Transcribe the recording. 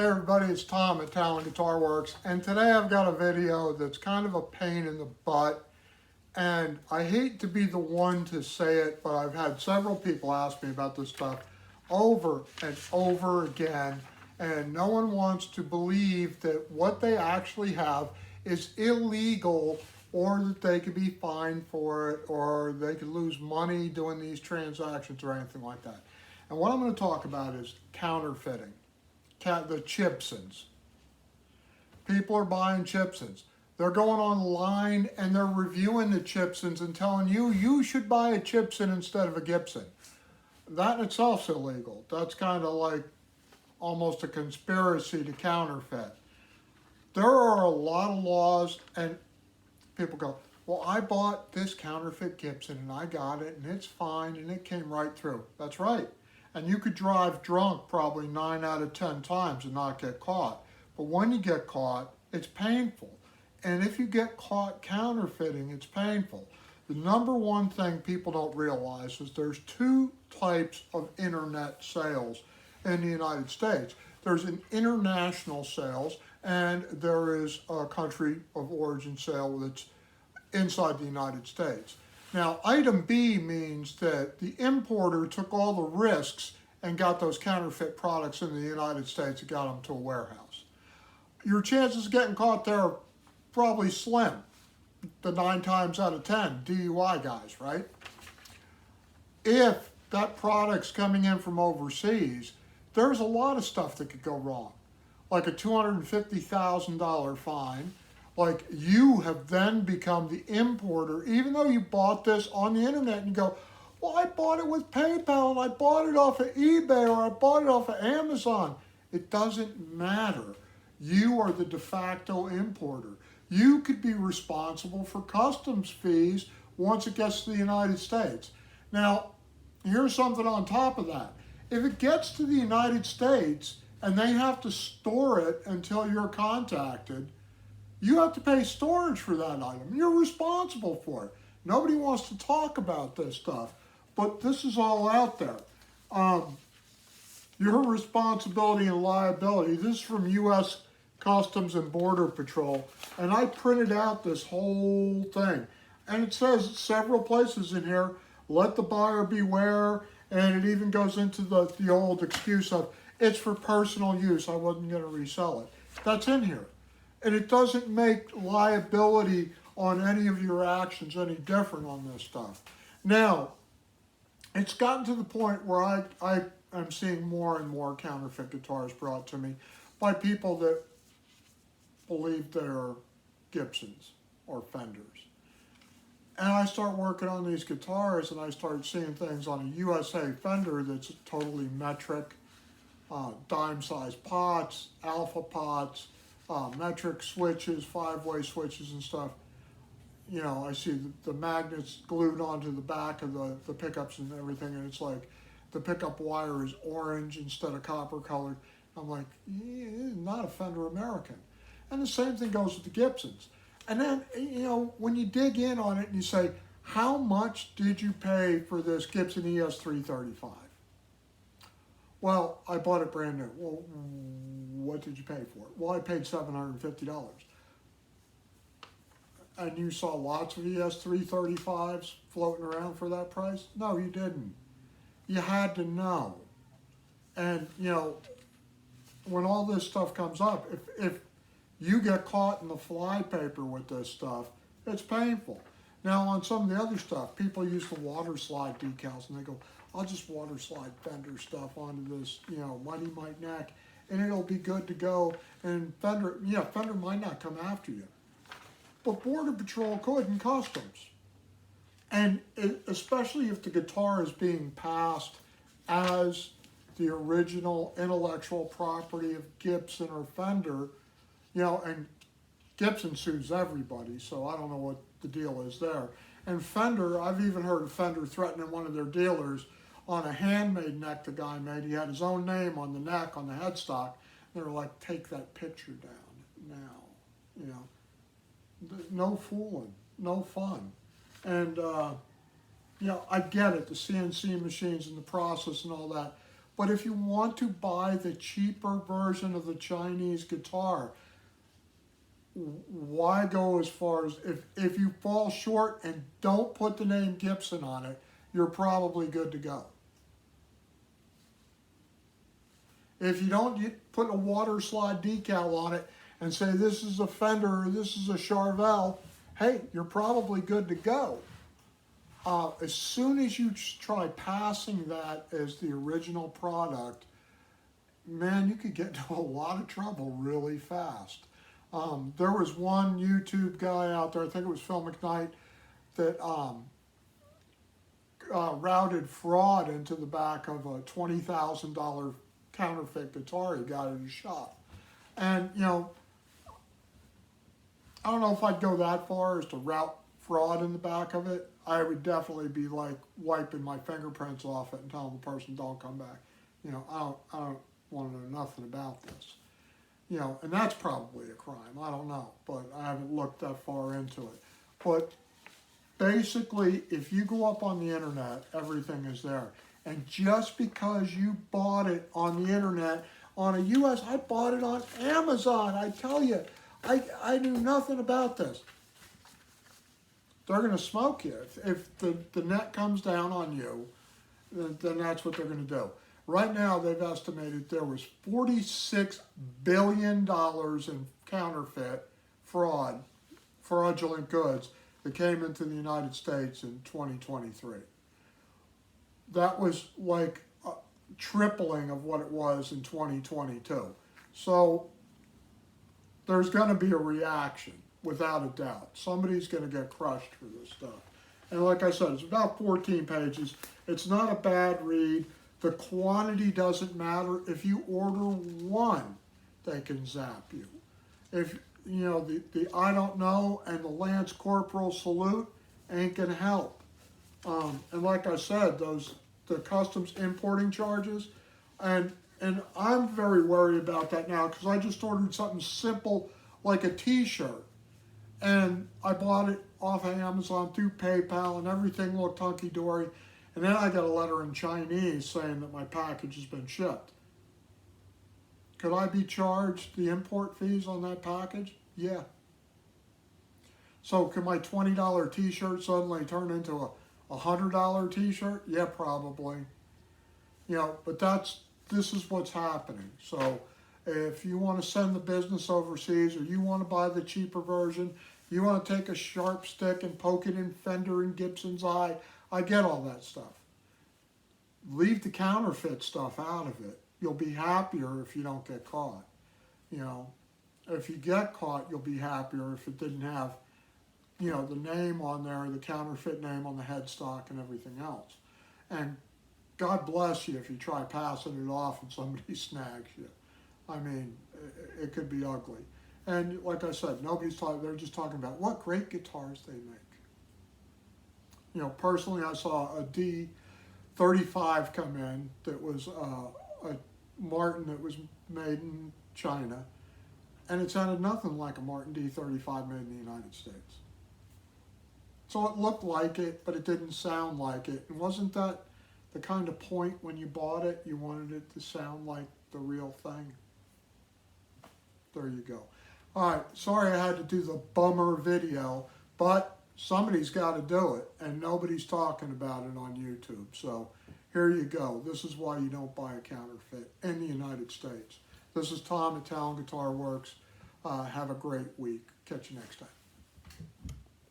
Hey everybody, it's Tom at Talent Guitar Works, and today I've got a video that's kind of a pain in the butt, and I hate to be the one to say it, but I've had several people ask me about this stuff over and over again, and no one wants to believe that what they actually have is illegal, or that they could be fined for it, or they could lose money doing these transactions or anything like that. And what I'm going to talk about is counterfeiting. The chipsons. People are buying chipsons. They're going online and they're reviewing the chipsons and telling you you should buy a chipson instead of a Gibson. That in itself is illegal. That's kind of like almost a conspiracy to counterfeit. There are a lot of laws, and people go, well, I bought this counterfeit Gibson and I got it and it's fine and it came right through. That's right. And you could drive drunk probably 9 out of 10 times and not get caught. But when you get caught, it's painful. And if you get caught counterfeiting, it's painful. The number one thing people don't realize is there's two types of internet sales in the United States. There's an international sales, and there is a country of origin sale that's inside the United States. Now, item B means that the importer took all the risks and got those counterfeit products in the United States and got them to a warehouse. Your chances of getting caught there are probably slim. The 9 times out of 10 DUI guys, right? If that product's coming in from overseas, there's a lot of stuff that could go wrong, like a $250,000 fine. Like, you have then become the importer, even though you bought this on the internet, and you go, well, I bought it with PayPal, and I bought it off of eBay, or I bought it off of Amazon. It doesn't matter. You are the de facto importer. You could be responsible for customs fees once it gets to the United States. Now, here's something on top of that. If it gets to the United States and they have to store it until you're contacted, you have to pay storage for that item. You're responsible for it. Nobody wants to talk about this stuff, but this is all out there. Your responsibility and liability. This is from U.S. Customs and Border Patrol, and I printed out this whole thing. And it says several places in here, let the buyer beware, and it even goes into the old excuse of, it's for personal use, I wasn't going to resell it. That's in here. And it doesn't make liability on any of your actions any different on this stuff. Now, it's gotten to the point where I am seeing more and more counterfeit guitars brought to me by people that believe they're Gibsons or Fenders. And I start working on these guitars and I start seeing things on a USA Fender that's totally metric, dime-sized pots, alpha pots, metric switches, 5-way switches and stuff. You know, I see the magnets glued onto the back of the pickups and everything, and it's like the pickup wire is orange instead of copper colored. I'm like, not a Fender American. And the same thing goes with the Gibsons. And then, you know, when you dig in on it and you say, how much did you pay for this Gibson ES335? Well, I bought it brand new. Well, what did you pay for it? Well, I paid $750. And you saw lots of ES335s floating around for that price? No, you didn't. You had to know. And, you know, when all this stuff comes up, if you get caught in the flypaper with this stuff, it's painful. Now, on some of the other stuff, people use the water slide decals, and they go, I'll just water slide Fender stuff onto this, you know, Mighty Mite neck, and it'll be good to go. And Fender, yeah, Fender might not come after you. But Border Patrol could in customs. And especially if the guitar is being passed as the original intellectual property of Gibson or Fender, you know, and Gibson sues everybody, so I don't know what the deal is there. And Fender, I've even heard of Fender threatening one of their dealers on a handmade neck the guy made. He had his own name on the neck, on the headstock. They were like, take that picture down now, you know. No fooling, no fun. And, you know, I get it, the CNC machines and the process and all that, But if you want to buy the cheaper version of the Chinese guitar, why go as far as, if you fall short and don't put the name Gibson on it, you're probably good to go. If you don't put a water slide decal on it and say this is a Fender or this is a Charvel, hey, you're probably good to go. As soon as you try passing that as the original product, man, you could get into a lot of trouble really fast. There was one YouTube guy out there, I think it was Phil McKnight, that routed fraud into the back of a $20,000 counterfeit guitar he got at his shop. And, you know, I don't know if I'd go that far as to route fraud in the back of it. I would definitely be like wiping my fingerprints off it and telling the person don't come back. You know, I don't want to know nothing about this. You know, and that's probably a crime. I don't know, but I haven't looked that far into it. But basically, if you go up on the internet, everything is there. And just because you bought it on the internet, on a US, I bought it on Amazon, I tell you, I knew nothing about this. They're going to smoke you. If the net comes down on you, then that's what they're going to do. Right now, they've estimated there was $46 billion in counterfeit fraudulent goods that came into the United States in 2023. That was like a tripling of what it was in 2022. So there's going to be a reaction, without a doubt. Somebody's going to get crushed for this stuff. And like I said, it's about 14 pages. It's not a bad read. The quantity doesn't matter. If you order one, they can zap you. If, you know, the I don't know and the Lance Corporal salute ain't going to help. And like I said, the customs importing charges, and I'm very worried about that now because I just ordered something simple like a t-shirt. And I bought it off of Amazon through PayPal and everything looked hunky-dory. And then I got a letter in Chinese saying that my package has been shipped. Could I be charged the import fees on that package? Yeah. So could my $20 t-shirt suddenly turn into a $100 t-shirt? Yeah, probably. You know, but this is what's happening. So if you want to send the business overseas or you want to buy the cheaper version, you want to take a sharp stick and poke it in Fender and Gibson's eye, I get all that stuff. Leave the counterfeit stuff out of it. You'll be happier if you don't get caught. You know, if you get caught, you'll be happier if it didn't have, you know, the name on there, the counterfeit name on the headstock and everything else. And God bless you if you try passing it off and somebody snags you. I mean, it could be ugly. And like I said, nobody's talking, they're just talking about what great guitars they make. You know, personally, I saw a D35 come in that was a Martin that was made in China, and it sounded nothing like a Martin D35 made in the United States. So it looked like it, but it didn't sound like it. And wasn't that the kind of point when you bought it, you wanted it to sound like the real thing? There you go. All right, sorry I had to do the bummer video, but somebody's got to do it, and nobody's talking about it on YouTube. So here you go. This is why you don't buy a counterfeit in the United States. This is Tom at Talon Guitar Works. Have a great week. Catch you next time.